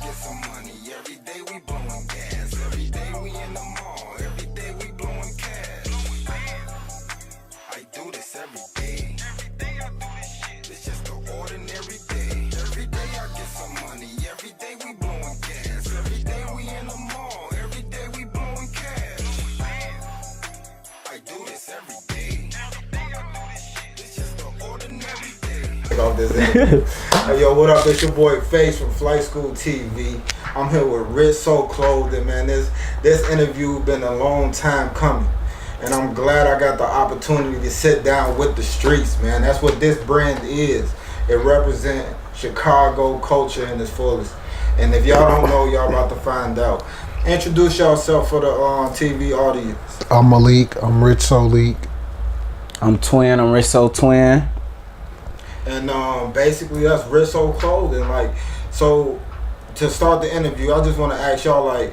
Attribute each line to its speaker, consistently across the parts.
Speaker 1: get some money. Every day we blowing gas. Every day we in the mall. Every day we blowing cash. I do this every day. Every day I do this shit. It's just an ordinary day. Every day I get some money. Every day we blowing gas. Every day we in the mall. Every day we blowing cash. I do this every day. Every day I do this shit. It's just an ordinary day. Off this interview. Hey, yo, what up? It's your boy Face from Flight Skool TV. I'm here with RichSo Clothing, man. This interview been a long time coming, and I'm glad I got the opportunity to sit down with the streets, man. That's what this brand is. It represents Chicago culture in its fullest. And if y'all don't know, y'all about to find out. Introduce yourself for the TV audience.
Speaker 2: I'm Malik. I'm RichSo Leak.
Speaker 3: I'm Twin. I'm RichSo Twin.
Speaker 1: And basically that's RichSo Clothing. Like, so to start the interview, I just want to ask y'all, like,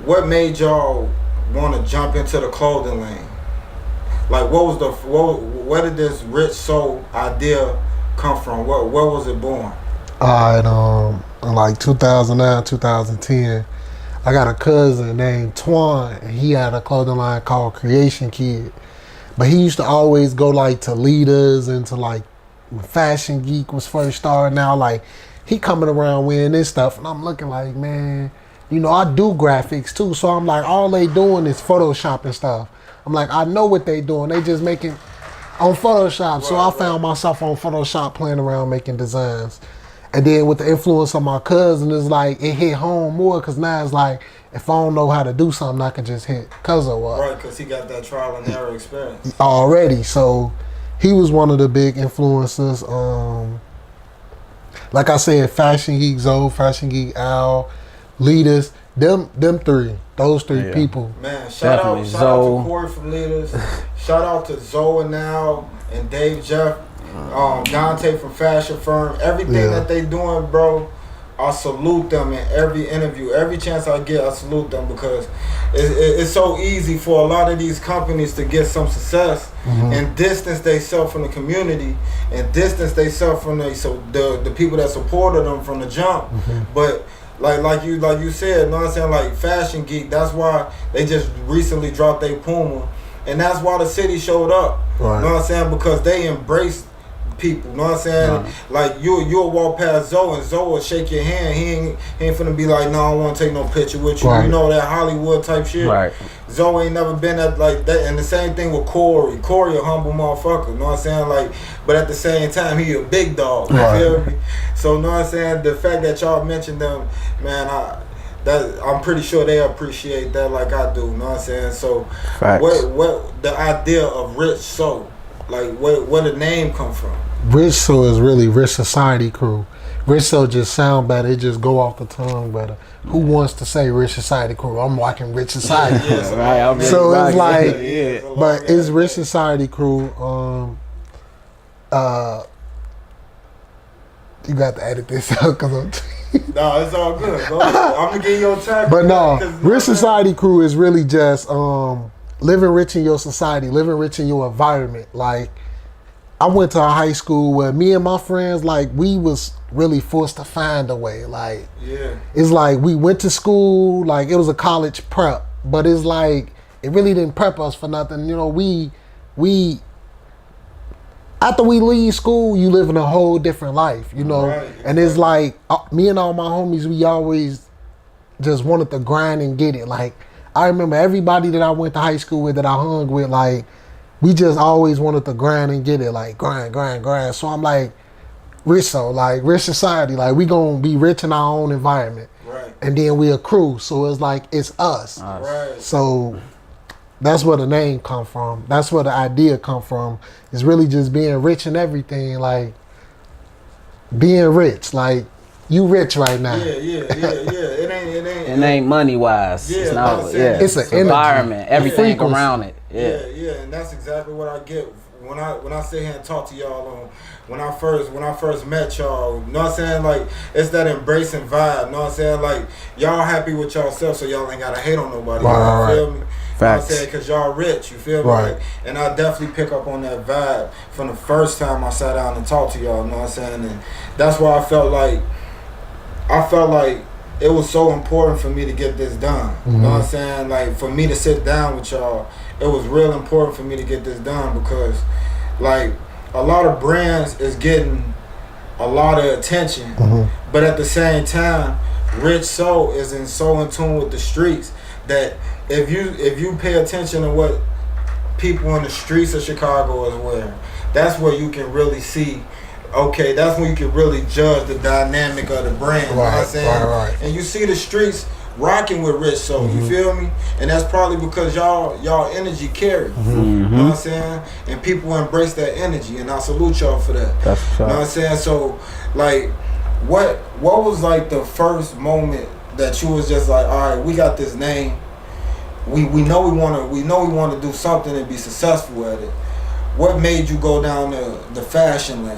Speaker 1: what made y'all want to jump into the clothing lane? Like, where did this RichSo idea come from? Where was it born?
Speaker 2: In like 2009, 2010, I got a cousin named Twan, and he had a clothing line called Creation Kid. But he used to always go like to leaders and to like when Fashion Geek was first starting out, like he coming around wearing this stuff, and I'm looking like, man, you know, I do graphics too, so I'm like, all they doing is Photoshop and stuff. I'm like, I know what they doing, they just making on Photoshop. Right, so I found myself on Photoshop playing around making designs. And then with the influence of my cousin, it's like it hit home more, because now it's like, if I don't know how to do something, I can just hit cousin up.
Speaker 1: Right, because he got that trial and error experience
Speaker 2: already. So he was one of the big influences. Like I said, Fashion Geek Zoe, Fashion Geek Al, Leaders, them three, those three people.
Speaker 1: Man, shout out to Corey from Leaders. Shout out to Zoe and Al and Dave Jeff, Dante from Fashion Firm. Everything that they doing, bro, I salute them in every interview. Every chance I get, I salute them, because it's so easy for a lot of these companies to get some success and distance themselves from the community and distance themselves from the people that supported them from the jump. But like you said, you know what I'm saying, like Fashion Geek, that's why they just recently dropped their Puma, and that's why the city showed up. Right. You know what I'm saying, because they embraced people, you know what I'm saying? Like you'll walk past Zoe and Zoe will shake your hand. He ain't finna be like, no, I don't want to take no picture with you. Right. You know, that Hollywood type shit. Right. Zoe ain't never been at like that. And the same thing with Corey. Corey a humble motherfucker, you know what I'm saying? Like, but at the same time, he a big dog. You feel me? So, you know what I'm saying? The fact that y'all mentioned them, man, I'm pretty sure they appreciate that like I do. You know what I'm saying? So, what the idea of RichSo? Like, where the name come from?
Speaker 2: RichSo is really Rich Society Crew. RichSo just sound better. It just go off the tongue better. Who wants to say Rich Society Crew? I'm watching Rich Society Crew.
Speaker 3: Right,
Speaker 2: so it's like, but it's Rich Society Crew. You got to edit this out, because I'm
Speaker 1: no, it's all good. I'm gonna get your time.
Speaker 2: But no, Rich Society Crew is really just living rich in your society, living rich in your environment. Like, I went to a high school where me and my friends, like, we was really forced to find a way. Like, it's like we went to school, like it was a college prep, but it's like it really didn't prep us for nothing. You know, we after we leave school, you live in a whole different life, you know. Right, and it's like me and all my homies, we always just wanted to grind and get it. Like, I remember everybody that I went to high school with, that I hung with, like, we just always wanted to grind and get it, like grind. So I'm like, RichSo, like Rich Society, like we gonna be rich in our own environment. Right. And then we a crew, so it's like, it's us. Right. So that's where the name come from. That's where the idea come from. It's really just being rich in everything, like being rich, like you rich right now.
Speaker 1: Yeah. It
Speaker 3: ain't money wise.
Speaker 1: Yeah,
Speaker 3: it's not.
Speaker 2: It's an
Speaker 3: environment. Everything around it.
Speaker 1: Yeah, and that's exactly what I get when I sit here and talk to y'all when I first met y'all. You know what I'm saying? Like, it's that embracing vibe. You know what I'm saying? Like, y'all happy with y'allself, so y'all ain't gotta hate on nobody.
Speaker 2: Right.
Speaker 1: You feel me? Facts. You know what I'm saying? Because y'all rich, you feel me?
Speaker 2: Right.
Speaker 1: Like, and I definitely pick up on that vibe from the first time I sat down and talked to y'all. You know what I'm saying? And that's why I felt like I felt like it was so important for me to get this done. You know what I'm saying? Like, for me to sit down with y'all, it was real important for me to get this done because, like, a lot of brands is getting a lot of attention, but at the same time, RichSo is so in tune with the streets that if you pay attention to what people in the streets of Chicago is wearing, that's where you can really see. Okay, that's when you can really judge the dynamic of the brand. You know what I'm saying? Right. And you see the streets rocking with RichSo, you feel me? And that's probably because y'all energy carry. You know what I'm saying? And people embrace that energy, and I salute y'all for that.
Speaker 3: That's
Speaker 1: you know what I'm saying? So, like, what was like the first moment that you was just like, all right, we got this name. We know we wanna do something and be successful at it. What made you go down the fashion lane?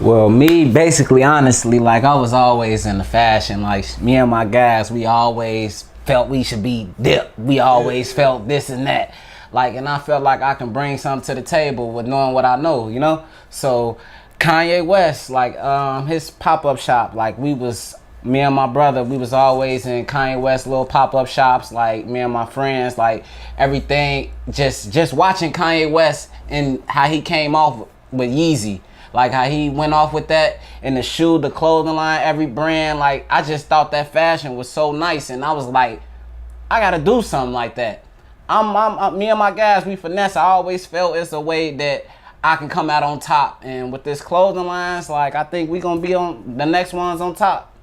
Speaker 3: Well, me, basically, honestly, like, I was always in the fashion. Like, me and my guys, we always felt we should be dip. We always felt this and that. Like, and I felt like I can bring something to the table with knowing what I know, you know? So, Kanye West, like, his pop-up shop, like, me and my brother, we was always in Kanye West little pop-up shops, like, me and my friends, like, everything, just watching Kanye West and how he came off with Yeezy. Like how he went off with that, and the shoe, the clothing line, every brand. Like, I just thought that fashion was so nice, and I was like, I gotta do something like that. Me and my guys, we finesse. I always felt it's a way that I can come out on top, and with this clothing lines, like, I think we gonna be on the next ones on top.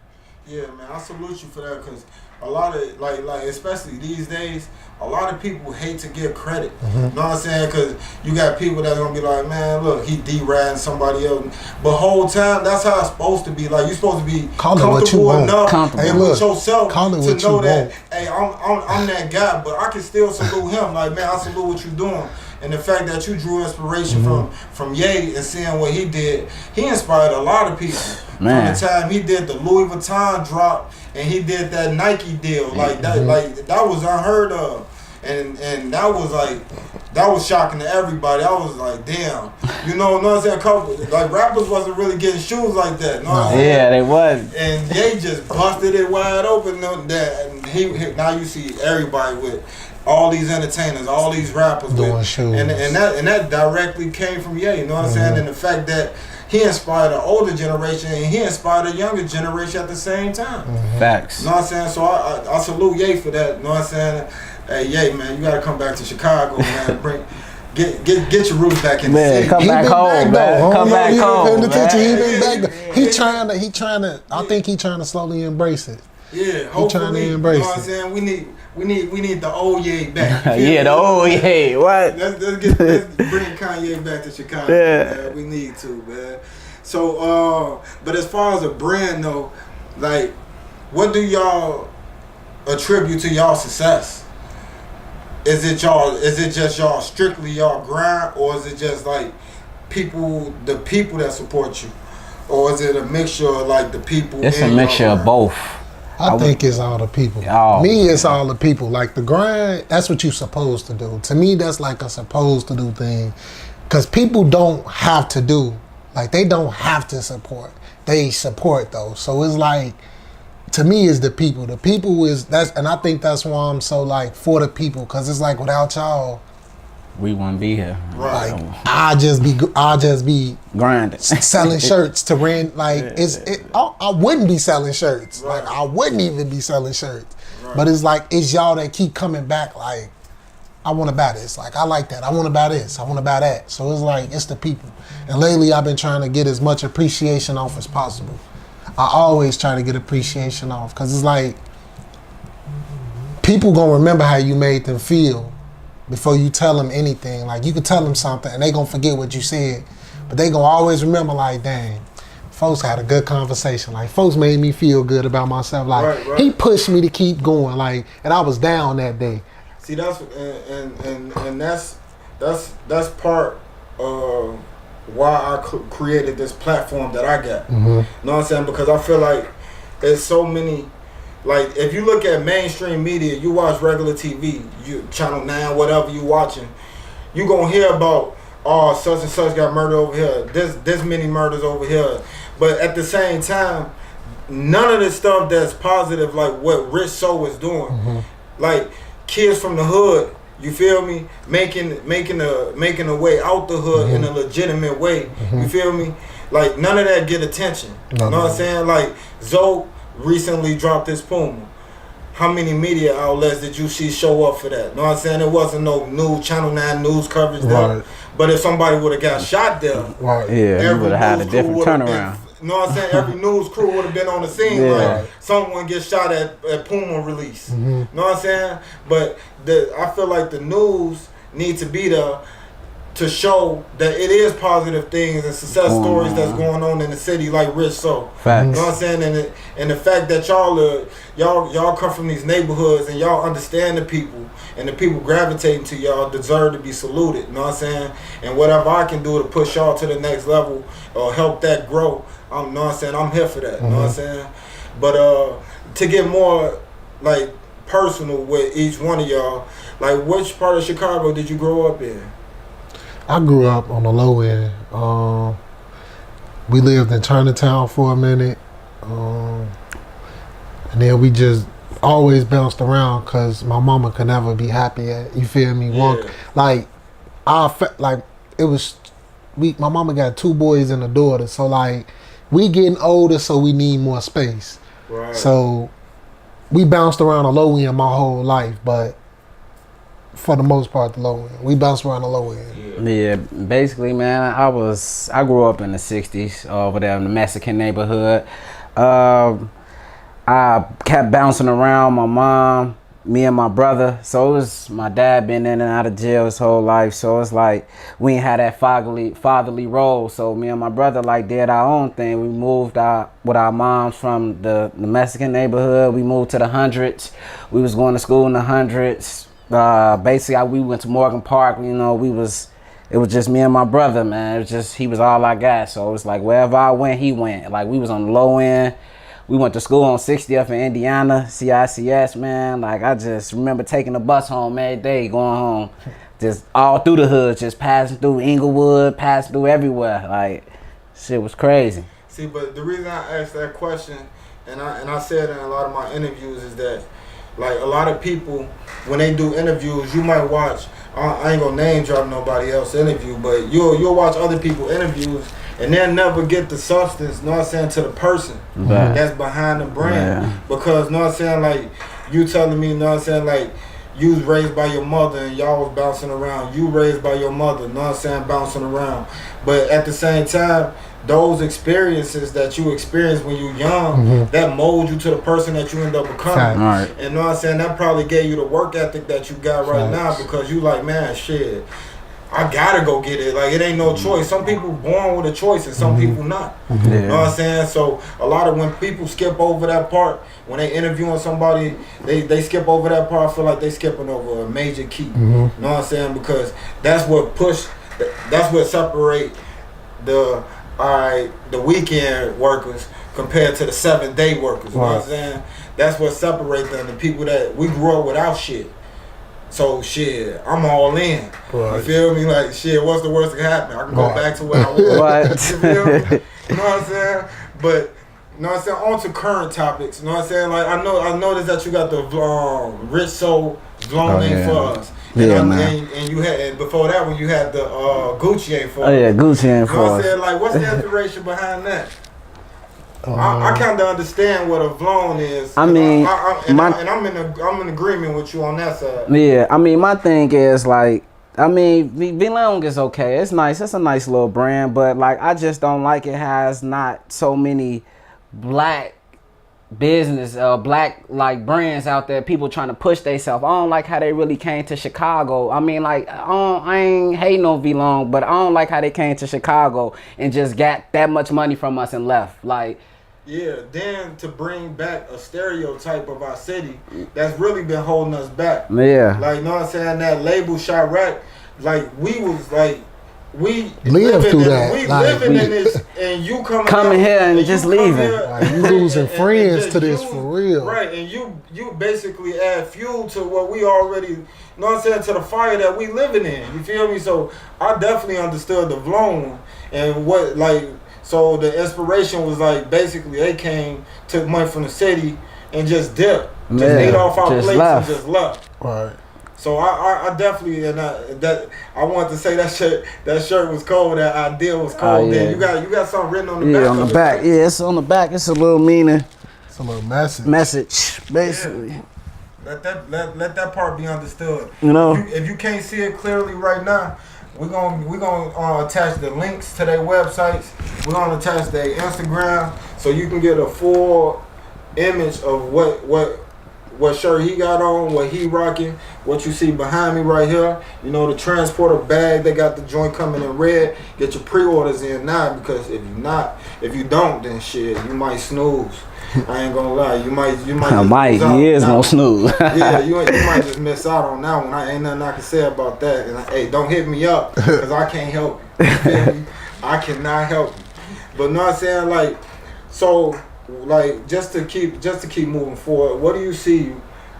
Speaker 1: Yeah, man, I salute you for that, because a lot of, like especially these days, a lot of people hate to give credit. You know what I'm saying? Because you got people that's going to be like, man, look, he D-riding somebody else. But whole time, that's how it's supposed to be. Like, you're supposed to be comfortable enough with yourself to know that, hey, I'm that guy, but I can still salute him. Like, man, I salute what you're doing. And the fact that you drew inspiration from Ye and seeing what he did, he inspired a lot of people. Man. From the time he did the Louis Vuitton drop and he did that Nike deal, like that was unheard of. And that was shocking to everybody. I was like, damn. You know what I'm saying? Like, rappers wasn't really getting shoes like that. Know what I'm saying?
Speaker 3: Yeah, they was.
Speaker 1: And they just busted it wide open. And now you see everybody with all these entertainers, all these rappers
Speaker 2: doing shoes.
Speaker 1: And that directly came from Ye, you know what I'm saying? And the fact that he inspired an older generation and he inspired a younger generation at the same time.
Speaker 3: Facts.
Speaker 1: You know what I'm saying? So I salute Ye for that, you know what I'm saying? Hey, Ye, man, you gotta come back to Chicago, man. Get your roots back in the city.
Speaker 3: Come back home, man. Come back home,
Speaker 2: man. He trying to. I think he trying to slowly embrace it.
Speaker 1: Yeah, hopefully. He trying to embrace it. You know what I'm saying? We need the old Ye back.
Speaker 3: Yeah, the old Ye. What?
Speaker 1: Let's bring Kanye back to Chicago. Yeah, man. We need to, man. So, but as far as a brand though, like, what do y'all attribute to y'all success? Is it just y'all strictly y'all grind, or is it just like the people that support you, or is it a mixture of like the people?
Speaker 3: It's a mixture of both.
Speaker 2: I think it's all the people. Me, it's all the people. Like, the grind, that's what you're supposed to do. To me, that's like a supposed to do thing, because people don't have to do. Like, they don't have to support. They support though. So it's like, to me, it's the people. The people and I think that's why I'm so like for the people, because it's like, without y'all,
Speaker 3: we wouldn't be here.
Speaker 1: Right.
Speaker 2: Like, I just be
Speaker 3: grinding,
Speaker 2: selling shirts to rent. Like, I wouldn't be selling shirts. Right. Like, I wouldn't even be selling shirts. Right. But it's like, it's y'all that keep coming back. Like, I want to buy this. Like, I like that. I want to buy this. I want to buy that. So it's like, it's the people. And lately, I've been trying to get as much appreciation off as possible. I always try to get appreciation off, because it's like, people gonna remember how you made them feel before you tell them anything. Like, you could tell them something and they gonna forget what you said, but they gonna always remember, like, dang, folks had a good conversation. Like, folks made me feel good about myself. Like, right. He pushed me to keep going. Like, and I was down that day.
Speaker 1: See, that's part of why I created this platform that I got. You know what I'm saying? Because I feel like there's so many. Like, if you look at mainstream media, you watch regular TV, you Channel 9, whatever you watching, you gonna hear about, oh, such and such got murdered over here, this many murders over here. But at the same time, none of the stuff that's positive, like what RichSo is doing, like kids from the hood. You feel me? Making a way out the hood in a legitimate way. You feel me? Like none of that get attention. You know what I'm saying? Like Zoe recently dropped this Puma. How many media outlets did you see show up for that? You know what I'm saying? There wasn't no news, Channel 9 news coverage there. But if somebody would have got shot there,
Speaker 3: you would have had a different turnaround.
Speaker 1: You know what I'm saying? Every news crew would have been on the scene. Like someone gets shot at Puma release. You know what I'm saying? But I feel like the news need to be there to show that it is positive things and success stories that's going on in the city, like RichSo.
Speaker 3: Facts.
Speaker 1: You know what I'm saying? And the fact that y'all come from these neighborhoods and y'all understand the people, and the people gravitating to y'all deserve to be saluted. You know what I'm saying? And whatever I can do to push y'all to the next level or help that grow, you know what I'm saying? I'm here for that. You know what I'm saying? But to get more like personal with each one of y'all, like which part of Chicago did you grow up in?
Speaker 2: I grew up on the low end. We lived in Chinatown for a minute. And then we just always bounced around because my mama could never be happy at, you feel me? Like, it was, my mama got 2 boys and a daughter. So like, we getting older, so we need more space.
Speaker 1: Right.
Speaker 2: So we bounced around the low end my whole life, but for the most part, the low end. We bounced around the low end.
Speaker 3: Yeah, basically, man, I grew up in the 60s over there in the Mexican neighborhood. I kept bouncing around my mom, me and my brother. So it was my dad been in and out of jail his whole life. So it's like we ain't had that fatherly role. So me and my brother like did our own thing. We moved with our moms from the Mexican neighborhood. We moved to the hundreds. We was going to school in the hundreds. Basically, we went to Morgan Park. You know, it was just me and my brother, man. It was just, he was all I got. So it was like wherever I went, he went. Like we was on the low end. We went to school on 60th in Indiana, CICS, man. Like I just remember taking the bus home every day, going home, just all through the hood, just passing through Inglewood, passing through everywhere. Like shit was crazy.
Speaker 1: See, but the reason I asked that question, and I said in a lot of my interviews, is that like a lot of people, when they do interviews, you might watch, I ain't gonna name drop nobody else's interview, but you'll watch other people's interviews and they'll never get the substance, you know what I'm saying, to the person that's behind the brand. Because, you know what I'm saying, like, you telling me, you know what I'm saying, like, you was raised by your mother and y'all was bouncing around. You raised by your mother, you know what I'm saying, bouncing around. But at the same time, those experiences that you experience when you're young, that mold you to the person that you end up becoming. And you know what I'm saying, that probably gave you the work ethic that you got right now, because you like, man, shit, I gotta go get it. Like, it ain't no choice. Some people born with a choice and some people not. You know what I'm saying? So a lot of when people skip over that part, when they interviewing somebody, they skip over that part. I feel like they skipping over a major key. You know what I'm saying? Because that's what separate the weekend workers compared to the 7-day workers. You know what I'm saying? That's what separates them. The people that we grew up without shit. So shit, I'm all in. You feel me? Like shit, what's the worst that can happen? I can go back to where I was. You feel me? You know what I'm saying? But you know what I'm saying? On to current topics. You know what I'm saying? Like I noticed that you got the RichSo vlog name for us. And you had, and before that one you had the Gucci ain't for us.
Speaker 3: Oh yeah, Gucci ain't for us.
Speaker 1: You know what I'm saying? Like, what's the inspiration behind that? I kind of understand what a vlog is. I mean, I'm in agreement with you on that side.
Speaker 3: Yeah, I mean, my thing is like, I mean, V-Long is okay. It's nice. It's a nice little brand, but like, I just don't like it has not so many black business, black like brands out there. People trying to push themselves. I don't like how they really came to Chicago. I mean, like, I ain't hating on V-Long, but I don't like how they came to Chicago and just got that much money from us and left. Like.
Speaker 1: Yeah, then to bring back a stereotype of our city that's really been holding us back.
Speaker 3: Yeah.
Speaker 1: Like, you know what I'm saying? That label Chirac, like, we was like, we
Speaker 2: lived through that.
Speaker 1: We like, living in this, and you coming
Speaker 3: here and just leaving.
Speaker 2: Like, you losing friends to this for real.
Speaker 1: Right, and you basically add fuel to what we already, you know what I'm saying, to the fire that we living in. You feel me? So I definitely understood the vlog and what, like, So the inspiration was like basically they came, took money from the city, and just dipped, just ate off our plates and just left.
Speaker 2: Right.
Speaker 1: So I definitely I wanted to say that shirt was cold. That idea was cold. Then you got something written on the back.
Speaker 3: Yeah, on the back. Yeah, it's on the back. It's a little meaning.
Speaker 2: It's a little message.
Speaker 3: Message, basically.
Speaker 1: Yeah. Let that part be understood.
Speaker 3: You know,
Speaker 1: if you can't see it clearly right now, we're gonna attach the links to their websites. We're gonna attach their Instagram so you can get a full image of what shirt he got on, what he rocking, what you see behind me right here. You know, the transporter bag, they got the joint coming in red. Get your pre-orders in now, because if you don't, then shit, you might snooze. I ain't gonna lie, you might.
Speaker 3: He is gonna snooze.
Speaker 1: Yeah, you might just miss out on that one. I ain't nothing I can say about that. And hey, don't hit me up, because I can't help you. You feel me? I cannot help you. But know what I'm saying, like, so, like, just to keep moving forward, what do you see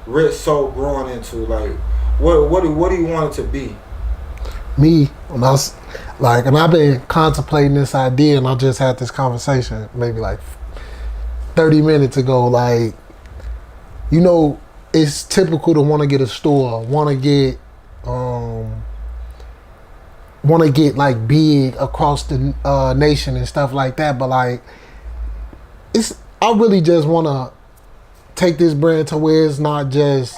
Speaker 1: RichSo growing into? Like, what do you want it to be?
Speaker 2: Me, when I was like, and I've been contemplating this idea, and I just had this conversation maybe like 30 minutes ago. Like, you know, it's typical to want to get a store, want to get like big across the nation and stuff like that. But like, I really just want to take this brand to where it's not just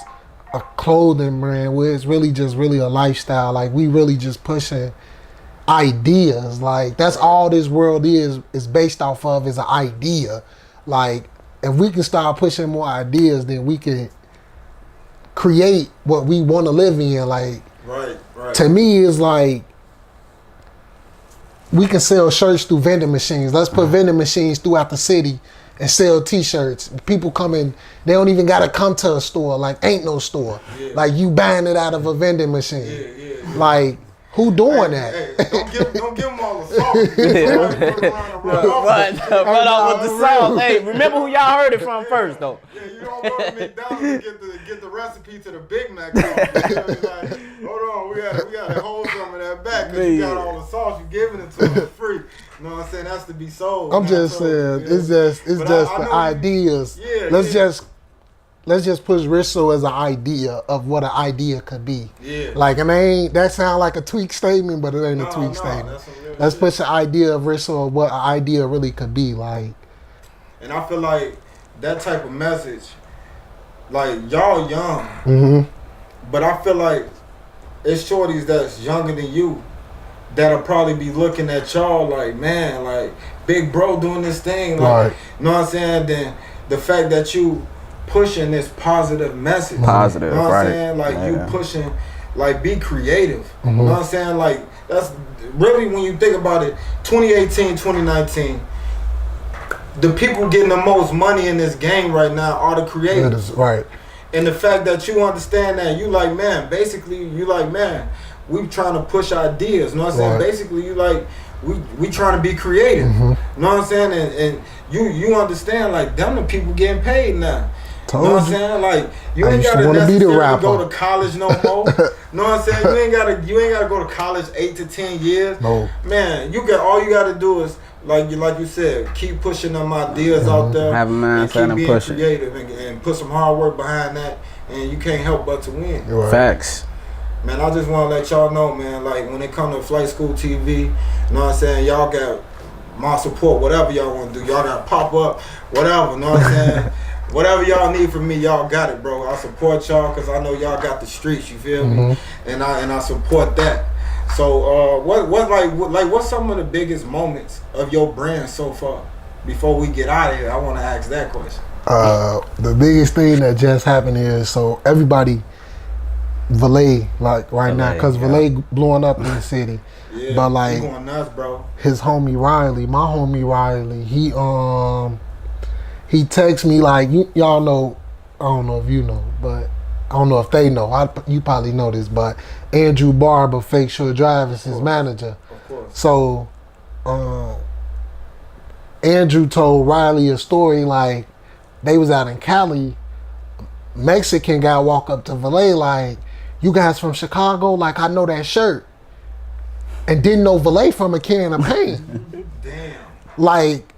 Speaker 2: a clothing brand, where it's really a lifestyle. Like, we really just pushing ideas. Like, that's all this world is based off of, is an idea. Like, if we can start pushing more ideas, then we can create what we want to live in. Like,
Speaker 1: right.
Speaker 2: To me, it's like, we can sell shirts through vending machines. Let's put vending machines throughout the city and sell T-shirts. People come in, they don't even gotta come to a store. Like, ain't no store. Yeah. Like, you buying it out of a vending machine. Yeah. Like, who doing that?
Speaker 1: Hey, don't give them all the sauce.
Speaker 3: Run off with the sauce. Hey, remember who y'all heard it from first, though.
Speaker 1: Yeah, you don't go to McDonald's and get the recipe to the Big Mac. Like, hold on, we gotta hold some of that back, because you got all the sauce. You giving it to them for free. You know what I'm saying? That's to be sold.
Speaker 2: I'm just saying, it's just the ideas. Let's just push RichSo as an idea of what an idea could be. Yeah. Like, and that sound like a tweak statement, but it ain't a tweak statement. Let's push the idea of RichSo of what an idea really could be. Like,
Speaker 1: and I feel like that type of message, like, y'all young, but I feel like it's shorties that's younger than you that'll probably be looking at y'all like, man, like, big bro doing this thing. Like, you know what I'm saying? Then the fact that you pushing this positive message.
Speaker 3: Positive,
Speaker 1: you know what
Speaker 3: right.
Speaker 1: I'm saying? Like, you pushing, like, be creative. You know what I'm saying? Like, that's really, when you think about it, 2018, 2019, the people getting the most money in this game right now are the creators.
Speaker 2: Right.
Speaker 1: And the fact that you understand that, you like, man, basically, you like, man, we trying to push ideas. You know what I'm saying? Basically, you like, we trying to be creative. You know what I'm saying? And you understand, like, them the people getting paid now. You know what I'm saying? Like, you ain't gotta necessarily go to college no more. You know what I'm saying? You ain't gotta go to college 8 to 10 years. No. Man, all you gotta do is, like you said, keep pushing them ideas out there.
Speaker 3: Have a mindset and push
Speaker 1: creative and put some hard work behind that, and you can't help but to win.
Speaker 2: Right.
Speaker 3: Facts.
Speaker 1: Man, I just want to let y'all know, man, like, when it comes to Flight Skool TV, you know what I'm saying, y'all got my support, whatever y'all want to do. Y'all got to pop up, whatever, you know what I'm saying? Whatever y'all need from me, y'all got it, bro. I support y'all, because I know y'all got the streets, you feel me? And I support that. So, what's some of the biggest moments of your brand so far? Before we get out of here, I want to ask that question.
Speaker 2: The biggest thing that just happened is, so everybody, Valet, like right now, because Valet blowing up in the city.
Speaker 1: Yeah,
Speaker 2: but like,
Speaker 1: going nuts, bro.
Speaker 2: His homie Riley, my homie Riley, he texts me like, y'all know, I don't know if you know, but I don't know if they know. You probably know this, but Andrew Barber, Fake Sure Drive, is his manager.
Speaker 1: Of course.
Speaker 2: So, Andrew told Riley a story, like, they was out in Cali. Mexican guy walk up to Valet like, you guys from Chicago? Like, I know that shirt. And didn't know Valet from a can of paint.
Speaker 1: Damn.
Speaker 2: like,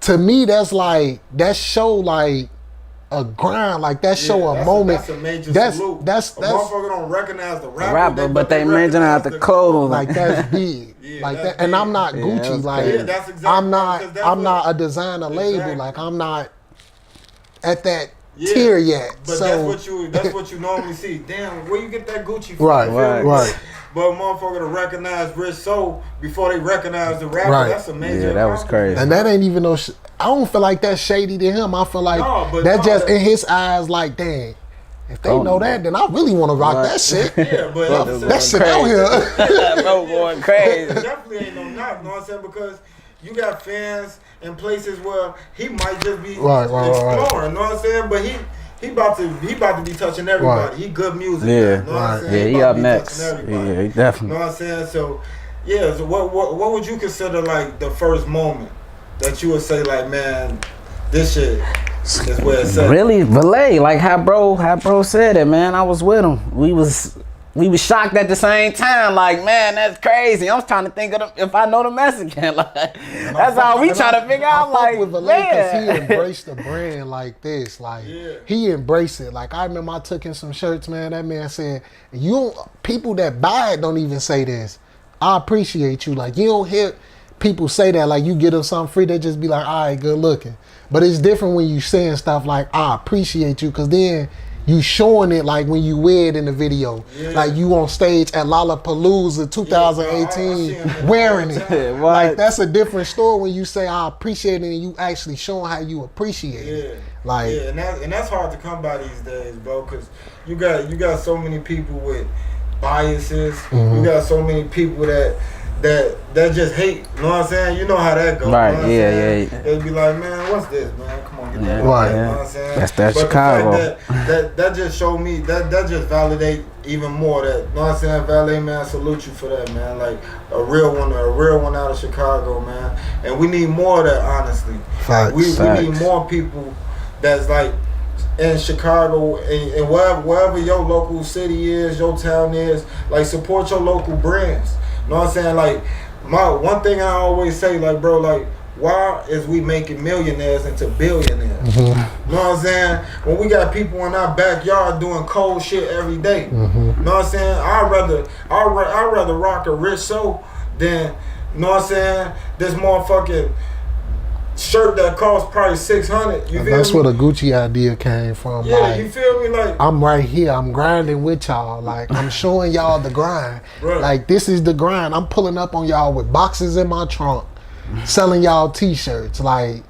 Speaker 2: to me, that's like, that show like a grind, like that show a moment.
Speaker 1: That's a major salute.
Speaker 2: That's
Speaker 1: a motherfucker don't recognize the rapper,
Speaker 3: but they mention out the clothes.
Speaker 2: Like that's big. Like that, and I'm not Gucci. Like
Speaker 1: that's exactly
Speaker 2: I'm not a designer label. Like I'm not at that tier yet.
Speaker 1: But
Speaker 2: so
Speaker 1: that's what you normally see. Damn, where you get that Gucci from?
Speaker 2: Right.
Speaker 1: But motherfucker to recognize RichSo before they recognize the rapper, that's a major.
Speaker 3: Yeah, that was crazy.
Speaker 2: And that ain't even no. I don't feel like that's shady to him. I feel like just in his eyes. Like, dang, if they know that, then I really want to rock that shit.
Speaker 1: Yeah, but
Speaker 2: that shit out here.
Speaker 3: Bro, going crazy.
Speaker 1: Definitely ain't no knock. You know what I'm saying? Because you got fans in places where he might just be exploring. You know what I'm saying? But he about to be touching everybody. He good music.
Speaker 3: Yeah,
Speaker 1: you know what I'm saying?
Speaker 3: He up next. Yeah, he definitely.
Speaker 1: You know what I'm saying? So yeah. So what would you consider like the first moment that you would say like, man, this shit is where it's at? Really,
Speaker 3: Valet, like how bro said it, man. I was with him. We was shocked at the same time. Like, man, that's crazy. I was trying to think of if I know the Mexican. Like, that's all we trying to figure out. Like,
Speaker 2: with Valet, because he embraced the brand like this. Like, he embraced it. Like, I remember I took in some shirts, man. That man said, people that buy it don't even say this. I appreciate you. Like, you don't hear people say that. Like, you get them something free, they just be like, all right, good looking. But it's different when you saying stuff like, I appreciate you, because then you showing it like when you wear it in the video. Like you on stage at Lollapalooza 2018 wearing it. Like that's a different story when you say I appreciate it and you actually showing how you appreciate it. Like
Speaker 1: and that's hard to come by these days, bro, because you got so many people with biases. You got so many people that just hate. You know what I'm saying? You know how that goes.
Speaker 3: Right,
Speaker 1: you know They'll be like, man, what's this, man? Come on, get that.
Speaker 2: Right,
Speaker 1: you know what I'm saying?
Speaker 3: That's that
Speaker 1: but
Speaker 3: Chicago.
Speaker 1: That just showed me, that just validate even more that, you know what I'm saying? Valet, man, salute you for that, man. Like a real one out of Chicago, man. And we need more of that, honestly.
Speaker 2: Facts.
Speaker 1: We need more people that's like in Chicago and wherever your local city is, your town is, like support your local brands. You know what I'm saying? Like, one thing I always say, like, bro, like, why is we making millionaires into billionaires? You know what I'm saying? When we got people in our backyard doing cold shit every day. You know what I'm saying? I'd rather rock a RichSo than, you know what I'm saying, this motherfucking shirt that costs probably $600. You feel
Speaker 2: That's
Speaker 1: me?
Speaker 2: where the Gucci idea came from.
Speaker 1: Yeah,
Speaker 2: like,
Speaker 1: you feel me? Like,
Speaker 2: I'm right here. I'm grinding with y'all. Like, I'm showing y'all the grind.
Speaker 1: Right.
Speaker 2: Like, this is the grind. I'm pulling up on y'all with boxes in my trunk, selling y'all t-shirts. Like,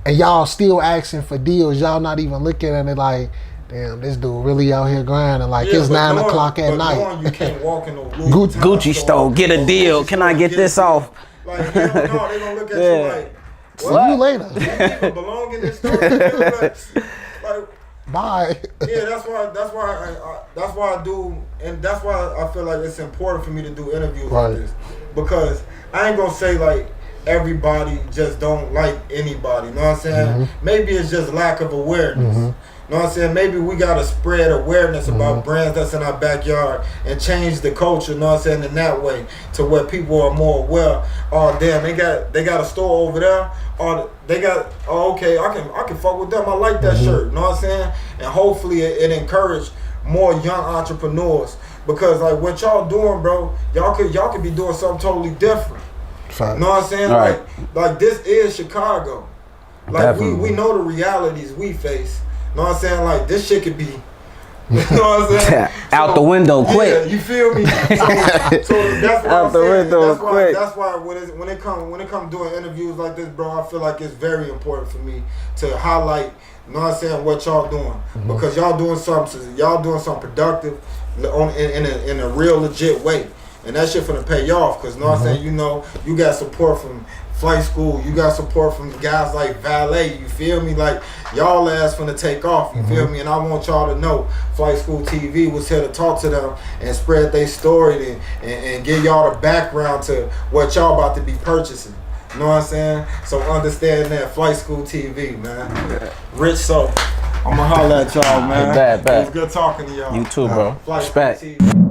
Speaker 2: and y'all still asking for deals. Y'all not even looking at it like, damn, this dude really out here grinding. Like, it's 9 o'clock at night.
Speaker 1: You can't walk in no
Speaker 3: Gucci store, get a deal. Can I get this off?
Speaker 1: Like, they gonna look at you like,
Speaker 2: see you later.
Speaker 1: You even belong in this store. Like,
Speaker 2: bye.
Speaker 1: Yeah, that's why I do, and that's why I feel like it's important for me to do interviews like this, because I ain't gonna say like everybody just don't like anybody. You know what I'm saying? Maybe it's just lack of awareness. You know what I'm saying? Maybe we gotta spread awareness about brands that's in our backyard and change the culture, you know what I'm saying, in that way to where people are more aware. Oh damn, they got a store over there. Or they got, okay, I can fuck with them. I like that shirt, you know what I'm saying? And hopefully it encourage more young entrepreneurs, because like what y'all doing, bro, y'all could be doing something totally different. You know what I'm saying?
Speaker 3: Right.
Speaker 1: Like this is Chicago. Like we know the realities we face. You know what I'm saying? Like this shit could be, you know what I'm saying?
Speaker 3: Out the window quick.
Speaker 1: Yeah, you feel me? So that's why
Speaker 3: out the window quick.
Speaker 1: That's why when it come doing interviews like this, bro, I feel like it's very important for me to highlight, you know what I'm saying, what y'all doing, because y'all doing something productive in a real legit way, and that shit finna pay off, because you know what I'm saying, you know, you got support from Flight Skool, you got support from guys like Valet, you feel me? Like, y'all ass finna take off, you feel me? And I want y'all to know Flight Skool TV was here to talk to them and spread their story and give y'all the background to what y'all about to be purchasing. You know what I'm saying? So understand that. Flight Skool TV, man. RichSo. I'ma holler at y'all, man.
Speaker 3: Bad.
Speaker 1: It was good talking to y'all.
Speaker 3: You too, bro.
Speaker 1: Flight Skool
Speaker 3: Respect.
Speaker 1: TV.